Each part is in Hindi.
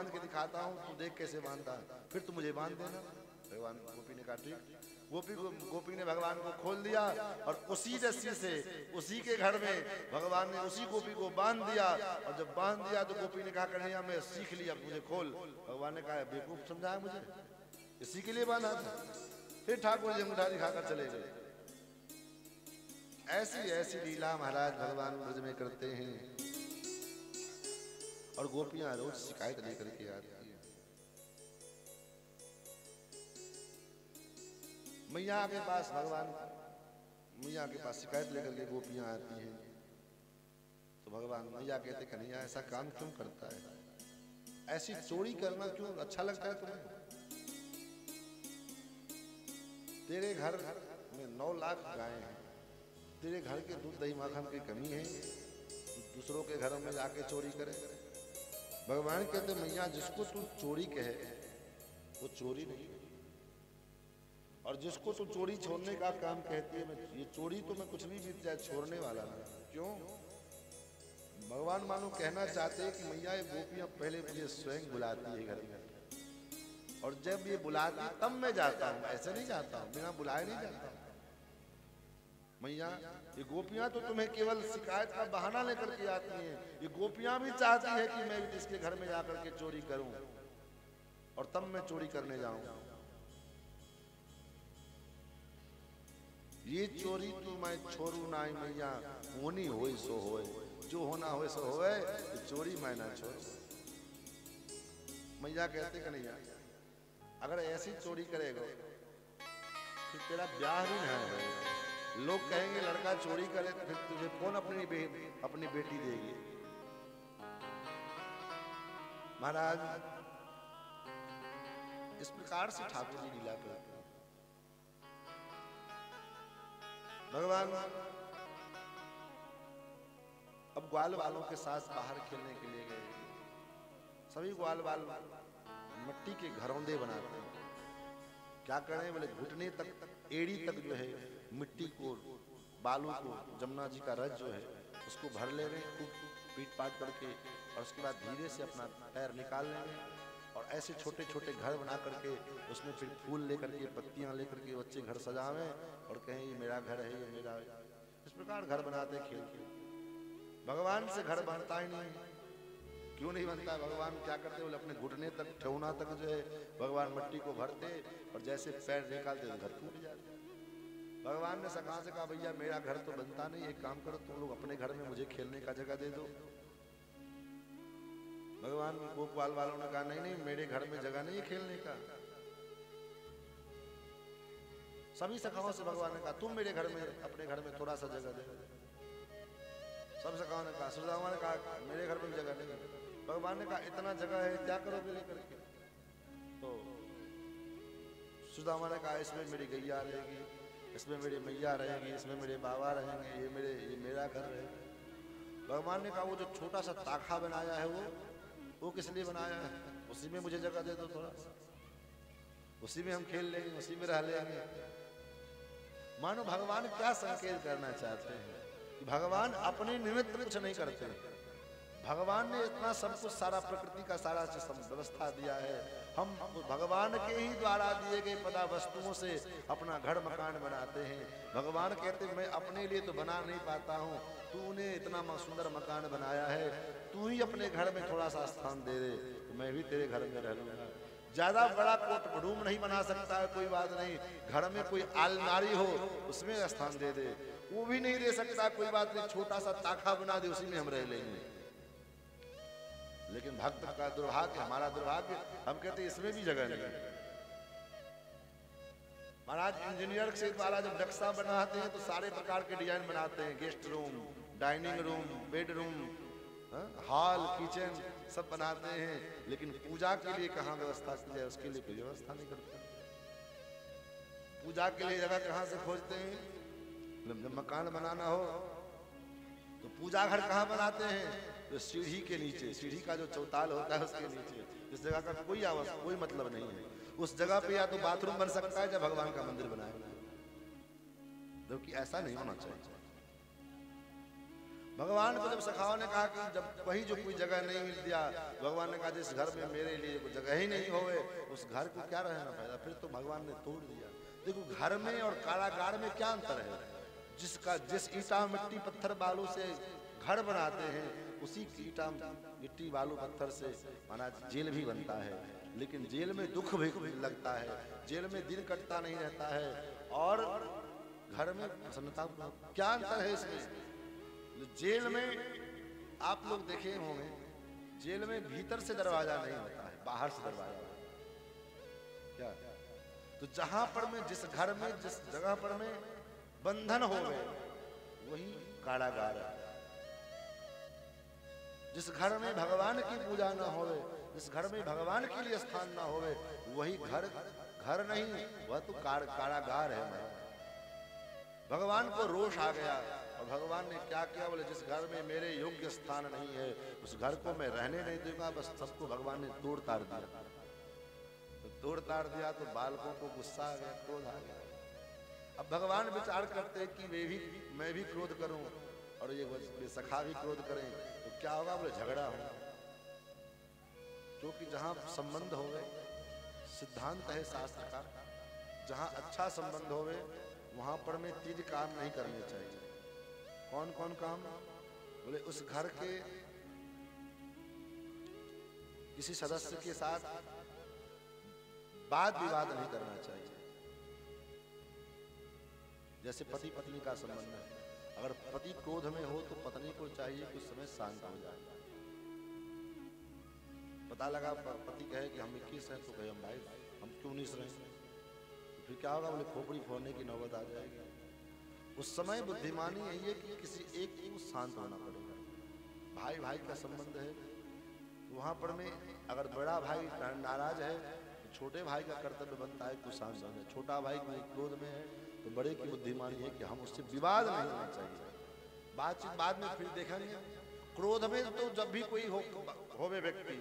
बांध के दिखाता हूँ, तू देख कैसे बांधता है, फिर तू मुझे बांध देना। भगवान गोपी ने कहा ठीक। गोपी ने भगवान को खोल दिया और उसी रस्सी से उसी के घर में भगवान ने उसी गोपी को बांध दिया। और जब बांध दिया तो गोपी ने कहा कन्हैया मैं सीख लिया, मुझे खोल। भगवान ने कहा बेवकूफ समझाया मुझे, इसी के लिए बांधा था। फिर ठाकुर जी अंगूठा दिखाकर चले गए। ऐसी ऐसी लीला महाराज भगवान ब्रज में करते हैं। और गोपियां रोज शिकायत लेकर के आती है। मैया के पास भगवान, मैया के पास शिकायत लेकर के गोपियां आती हैं। तो भगवान मैया कहते कन्हैया ऐसा काम क्यों करता है, ऐसी चोरी करना क्यों अच्छा लगता है तुम्हें? तेरे घर में 9 लाख गायें हैं, तेरे घर के दूध दही माखन की कमी है, दूसरों के घरों में जाके चोरी करे। भगवान कहते मैया जिसको तू चोरी कहे वो चोरी नहीं, और जिसको तू चोरी छोड़ने का काम कहती है, मैं ये चोरी तो मैं कुछ भी बीत जाए छोड़ने वाला नहीं। क्यों? भगवान मानो कहना चाहते हैं कि मैया ये गोपियां पहले मुझे स्वयं बुलाती है घर में, और जब ये बुलाती तब मैं जाता हूँ, ऐसे नहीं जाता हूँ, बिना बुलाए नहीं जाता हूँ। मैया ये गोपियां तो तुम्हें केवल शिकायत का बहाना लेकर के आती हैं, ये गोपियां भी चाहती है कि मैं इसके घर में जाकर के चोरी करूं और तब मैं चोरी करने जाऊं। ये चोरी तो मैं छोड़ू ना मैया, होनी होए सो होए, जो होना होए सो होए, ये चोरी मैं ना छोड़ू। मैया कहते कन्हैया अगर ऐसी चोरी करेगा फिर तेरा ब्याह भी ना है। लोग कहेंगे लड़का चोरी करे तो फिर तुझे कौन अपनी बेटी देगी? महाराज इस प्रकार से ठाकुर जी लीला करते हैं। भगवान अब ग्वाल वालों के साथ बाहर खेलने के लिए गए। सभी ग्वाल वाल मिट्टी के घरौंदे बनाते हैं। क्या करें बोले घुटने तक, एड़ी तक जो है मिट्टी को, बालू को, जमुना जी का रस जो है उसको भर ले रहे, खूब पीट पाट करके, और उसके बाद धीरे से अपना पैर निकाल लेंगे और ऐसे छोटे छोटे घर बना करके उसमें फिर फूल लेकर के, पत्तियां लेकर के बच्चे घर सजावें और कहें ये मेरा घर है, ये मेरा। इस प्रकार घर बनाते खेल के। भगवान से घर बनता ही नहीं। क्यों नहीं बनता? भगवान क्या करते बोले अपने घुटने तक, ठेहुना तक जो है भगवान मिट्टी को भरते और जैसे पैर निकालते तो घर टूट जाते। भगवान ने सखा से कहा भैया मेरा घर तो बनता नहीं, एक काम करो तुम लोग अपने घर में मुझे खेलने का जगह दे दो। भगवान गोपाल वालों ने कहा नहीं नहीं मेरे घर में जगह नहीं है खेलने का। सभी सखाओं से भगवान ने कहा तुम मेरे घर में, अपने घर में थोड़ा सा जगह दे। सब सखाओं ने कहा, सुदामा ने कहा मेरे घर में जगह नहीं। भगवान ने कहा इतना जगह है क्या करोगे लेकर के? तो सुदामा ने कहा इसमें मेरी गैया रहेगी, इसमें मेरी मैया रहेगी, इसमें मेरे बाबा रहेंगे, ये मेरा घर है। भगवान ने कहा वो जो छोटा सा ताखा बनाया है वो किस लिए बनाया है? उसी में मुझे जगह दे दो थोड़ा, उसी में हम खेल लेंगे, उसी में रह लेंगे। मानो भगवान क्या संकेत करना चाहते हैं कि भगवान अपने निमित्त कुछ नहीं करते। भगवान ने इतना सब कुछ, सारा प्रकृति का सारा व्यवस्था दिया है। हम भगवान के ही द्वारा दिए गए पदा वस्तुओं से अपना घर मकान बनाते हैं। भगवान कहते मैं अपने लिए तो बना नहीं पाता हूँ, तूने इतना सुंदर मकान बनाया है, तू ही अपने घर में थोड़ा सा स्थान दे दे तो मैं भी तेरे घर में रह लूंगा। ज्यादा बड़ा कोट रूम नहीं बना सकता है, कोई बात नहीं, घर में कोई अलमारी हो उसमें स्थान दे दे, वो भी नहीं दे सकता, कोई बात नहीं, छोटा सा ताखा बना दे उसी में हम रह लेंगे। लेकिन भक्त का दुर्भाग्य, हमारा दुर्भाग्य, हम कहते इसमें भी जगह नहीं। महाराज इंजीनियर से द्वारा जब नक्शा बनाते हैं तो सारे प्रकार के डिजाइन बनाते हैं, guest room, dining room, bedroom, hall, kitchen सब बनाते हैं, लेकिन पूजा के लिए कहाँ व्यवस्था की जाए उसके लिए कोई व्यवस्था नहीं करते। पूजा के लिए जगह कहाँ से खोजते हैं? जब मकान बनाना हो तो पूजा घर कहाँ बनाते हैं? तो सीढ़ी के नीचे, सीढ़ी का जो चौताल होता है उसके नीचे। इस जगह का कोई मतलब नहीं है। उस जगह पे या तो बाथरूम बन सकता है या भगवान का मंदिर बनाया, जबकि ऐसा नहीं होना चाहिए। भगवान को जब सखाओं ने कहा कि जब वही जो कोई जगह नहीं मिल दिया, भगवान ने कहा जिस घर में मेरे लिए कोई जगह ही नहीं होवे उस घर को क्या रहना फायदा। फिर तो भगवान ने तोड़ दिया। देखो घर में और कारागार में क्या अंतर है। जिस ईटा मिट्टी पत्थर बालू से घर बनाते हैं, उसी ईटा मिट्टी बालू पत्थर से माना जेल भी बनता है। लेकिन जेल में दुख भी लगता है, जेल में दिन कटता नहीं रहता है, और घर में प्रसन्नता। क्या अंतर है इसमें। जेल में आप लोग देखे होंगे, जेल में भीतर से दरवाजा नहीं होता है, बाहर से दरवाजा होता है। क्या तो जहां पर में जिस घर में जिस जगह पर में बंधन हो गए वही कारागार है। जिस घर में भगवान की पूजा ना होवे, जिस घर में भगवान के लिए स्थान ना होवे, वही घर नहीं, वह तो कारागार है। भगवान को रोष आ गया और भगवान ने क्या किया, बोले जिस घर में मेरे योग्य स्थान नहीं है उस घर को मैं रहने नहीं दूंगा। बस सबको भगवान ने तोड़ ताड़ दिया। तो तोड़ ताड़ दिया तो बालकों को गुस्सा आ गया, क्रोध आ गया। अब भगवान विचार करते कि मैं भी क्रोध करूं और ये सखा भी क्रोध करें तो क्या होगा। बोले झगड़ा होगा। क्योंकि जहां संबंध होवे, सिद्धांत है शास्त्र का, जहां अच्छा संबंध होवे वहां पर में तीज काम नहीं करने चाहिए। कौन कौन काम। बोले उस घर के किसी सदस्य के साथ वाद विवाद नहीं करना चाहिए। जैसे पति पत्नी का संबंध है, अगर पति क्रोध में हो तो पत्नी को चाहिए कुछ समय शांत हो जाए। पता लगा पति कहे कि हम 21 हैं तो कहे हम 22, हम क्यों 19 रहे, तो फिर क्या होगा। बोले खोपड़ी फोड़ने की नौबत आ जाएगी। उस समय बुद्धिमानी यही है कि किसी एक को शांत होना पड़ेगा। भाई भाई का संबंध है तो वहां पर में अगर बड़ा भाई नाराज है तो छोटे भाई का कर्तव्य बनता है कि शांत हो जाए। छोटा भाई कोई क्रोध में है तो बड़े की बुद्धिमानी है कि हम उससे विवाद नहीं होना चाहिए। बातचीत बाद में फिर देखेंगे। क्रोध में तो जब भी कोई होवे व्यक्ति,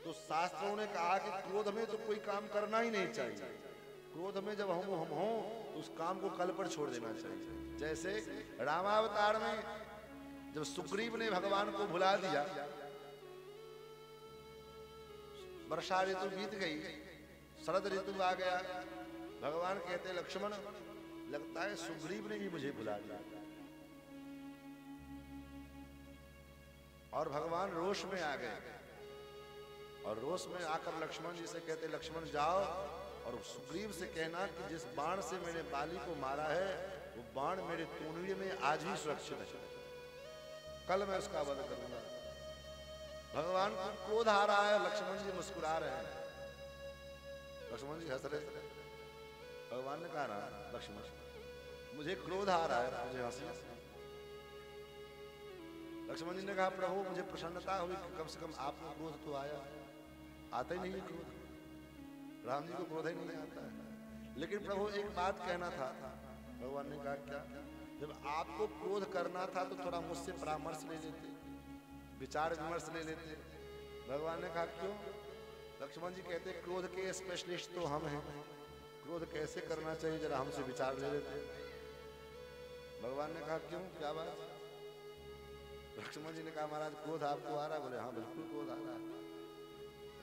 तो शास्त्रों ने कहा कि क्रोध में तो कोई काम करना ही नहीं चाहिए। क्रोध में जब हम हो तो उस काम को कल पर छोड़ देना चाहिए। जैसे रामावतार में जब सुग्रीव ने भगवान को भुला दिया, वर्षा ऋतु बीत गई, शरद ऋतु आ गया, भगवान कहते लक्ष्मण लगता है सुग्रीव ने भी मुझे भुला दिया। और भगवान रोष में आ गए और रोष में आकर लक्ष्मण जी से कहते लक्ष्मण जाओ और सुग्रीव से कहना कि जिस बाण से मैंने बाली को मारा है वो बाण मेरे तूणीर में आज ही सुरक्षित है, कल मैं उसका वध करूंगा। भगवान को क्रोध आ रहा है, लक्ष्मण जी मुस्कुरा रहे हैं, लक्ष्मण जी हंस रहे। भगवान ने कहा ना लक्ष्मण मुझे क्रोध आ रहा है, मुझे हंसी। लक्ष्मण जी ने कहा प्रभु मुझे प्रसन्नता हुई कि कम से कम आपको क्रोध तो आया, आता ही नहीं है क्रोध, राम जी को क्रोध ही नहीं आता है। लेकिन प्रभु एक बात कहना था। भगवान ने कहा क्या। जब आपको क्रोध करना था तो थोड़ा मुझसे परामर्श ले लेते, विचार विमर्श ले लेते। भगवान ने कहा क्यों। लक्ष्मण जी कहते क्रोध के स्पेशलिस्ट तो हम हैं, क्रोध कैसे करना चाहिए जरा हमसे विचार ले लेते। भगवान ने कहा क्यों, क्या बात। लक्ष्मण जी ने कहा महाराज क्रोध आपको आ रहा है। बोले हाँ बिल्कुल क्रोध आ रहा है।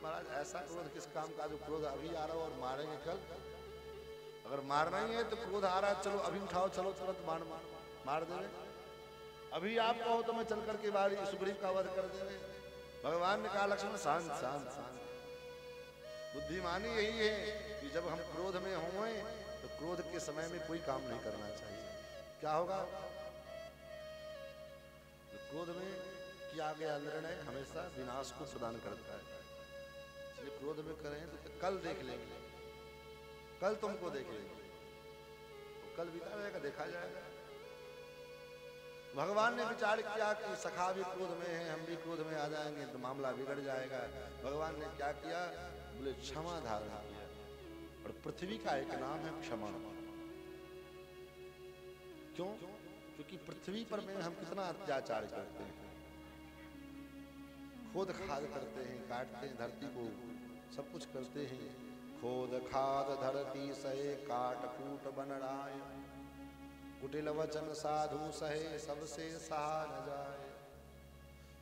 महाराज ऐसा क्रोध किस काम का जो क्रोध अभी आ रहा हो और मारेंगे कल। अगर मारना ही है तो क्रोध आ रहा है, चलो अभी उठाओ, चलो तुरंत मार दे। अभी आप कहो तो मैं चल करके बारी सुग्रीव का वध कर देंगे। भगवान ने कहा लक्ष्मण शांत शांत शांत। बुद्धिमानी यही है कि जब हम क्रोध में हों तो क्रोध के समय में कोई काम नहीं करना चाहिए। क्या होगा। तो क्रोध में किया गया निर्णय हमेशा विनाश को प्रदान करता है। इसलिए क्रोध में करें तो कल देख लेंगे, कल तुमको देख लेंगे, तो कल बीता रहेगा, देखा जाएगा। भगवान ने विचार किया कि सखा भी क्रोध में है, हम भी क्रोध में आ जाएंगे तो मामला बिगड़ जाएगा। भगवान ने क्या किया। बोले क्षमा धारण किया। और पृथ्वी का एक नाम है क्षमा। क्यों। क्योंकि पृथ्वी पर में हम कितना अत्याचार करते हैं, खोद खाद करते हैं, काटते हैं धरती को, सब कुछ करते हैं। खोद खाद धरती सहे, काट कूट बनराय, कुटिल वचन साधु सहे, सबसे सहा न जाए।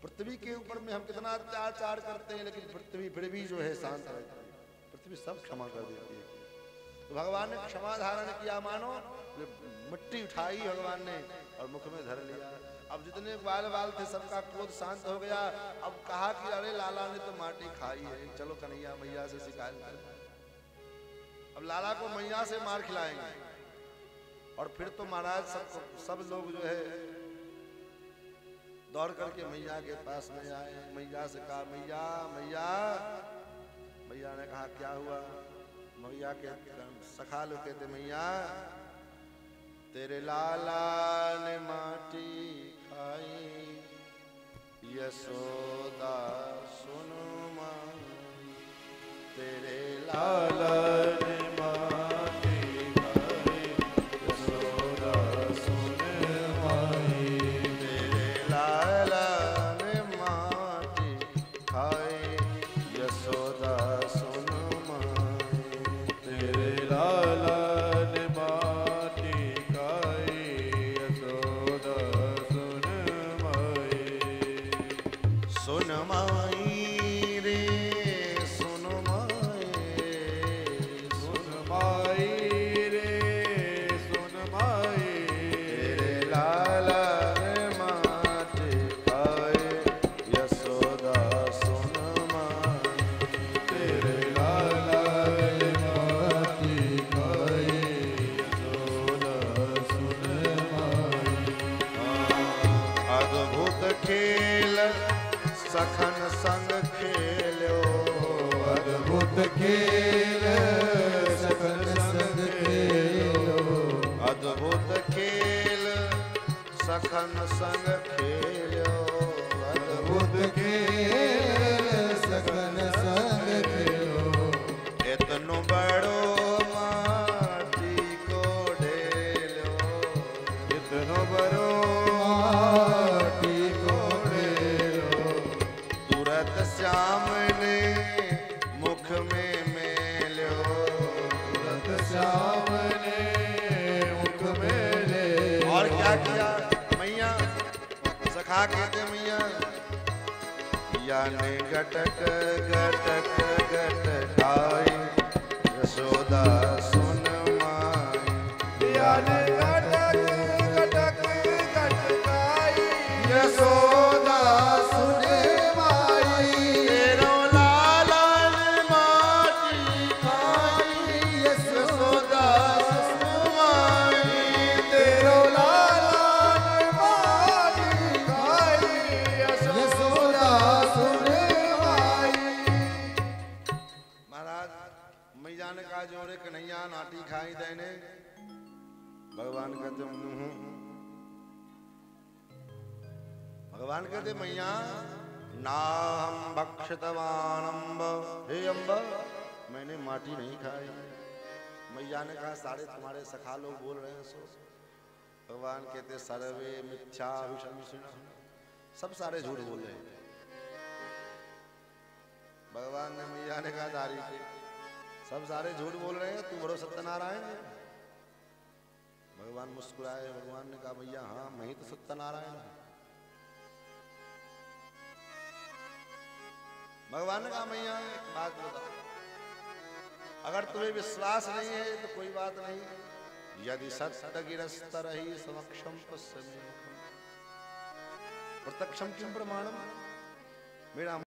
पृथ्वी के ऊपर में हम कितना अत्याचार करते हैं, लेकिन पृथ्वी फिर भी जो है शांत रहती है, पृथ्वी सब क्षमा कर देती है। तो भगवान ने क्षमा धारण किया, मानो मिट्टी उठाई भगवान ने और मुख में धर लिया। अब जितने बाल बाल थे सबका क्रोध शांत हो गया। अब कहा कि अरे लाला ने तो माटी खाई है, चलो कन्हैया मैया से शिकायत करें। अब लाला को मैया से मार खिलाएंगे और फिर तो महाराज सब लोग जो है दौड़ करके मैया के पास में आए। मैया से कहा मैया मैया, मैया ने कहा क्या हुआ? मैया के सखा लोग कहते मैया तेरे लाला ने माटी खाई, यशोदा सुन माई, तेरे लाला ने माटी खाई, यशोदा सुन माई, तेरे लाला ने माटी खाई, यशोदा सुन माई, तेरे लाला ने माटी खाई, यशोदा सुन माई, सुन माई रे सुन माई, सुन माई रे सुन माई, तेरे लाला ने माटी खाई, यशोदा सुन माई, तेरे लाला ने माटी खाई, यशोदा सुन माई। अद्भुत खेल सखन संग खेलो, अद्भुत खेल सखन संग खेलो, अद्भुत खेल सखन संग खेलो, अद्भुत खेल सखन संग खेलो, इतनो बड़ो माटी को ढेलो, इतनो बड़ो माटी को ढेलो, तुरत श्याम ने मुख में मेलो, तुरत श्याम ने मुख में ले। और क्या किया मैया? सखा कहते मैया या ने गटक गटक गटकाई, यशोदा सुन माई, या ने गटक गटक गटकाई, यशोदा सुन माई, तेरो लाला ने माटी खाई, यशोदा सुन माई, तेरो लाला ने माटी खाई, यशोदा सुन माई। महाराज मैया ने कहा जोरे कन्हैया नाटी खाई देने। भगवान कहते भगवान कहते मैया नाम भक्षितवान अम्ब, हे अम्ब मैंने माटी नहीं खाई। मैया ने कहा सारे तुम्हारे सखा लोग बोल रहे हैं सो। भगवान कहते सर्वे मिथ्या विशंसिनः, सब सारे झूठ बोल रहे हैं। भगवान ने मैया ने कहा दारी के सब सारे झूठ बोल रहे हैं, तू बड़ो सत्यनारायण है। भगवान मुस्कुराए। भगवान ने कहा भैया हाँ मैं ही तो सत्यनारायण हूं। भगवान ने कहा मैया एक बात बताओ, अगर तुम्हें विश्वास नहीं है तो कोई बात नहीं, यदि सत्य गिरस्तर ही समक्षम पश्यन्ति प्रत्यक्षम किम प्रमाणम, मेरा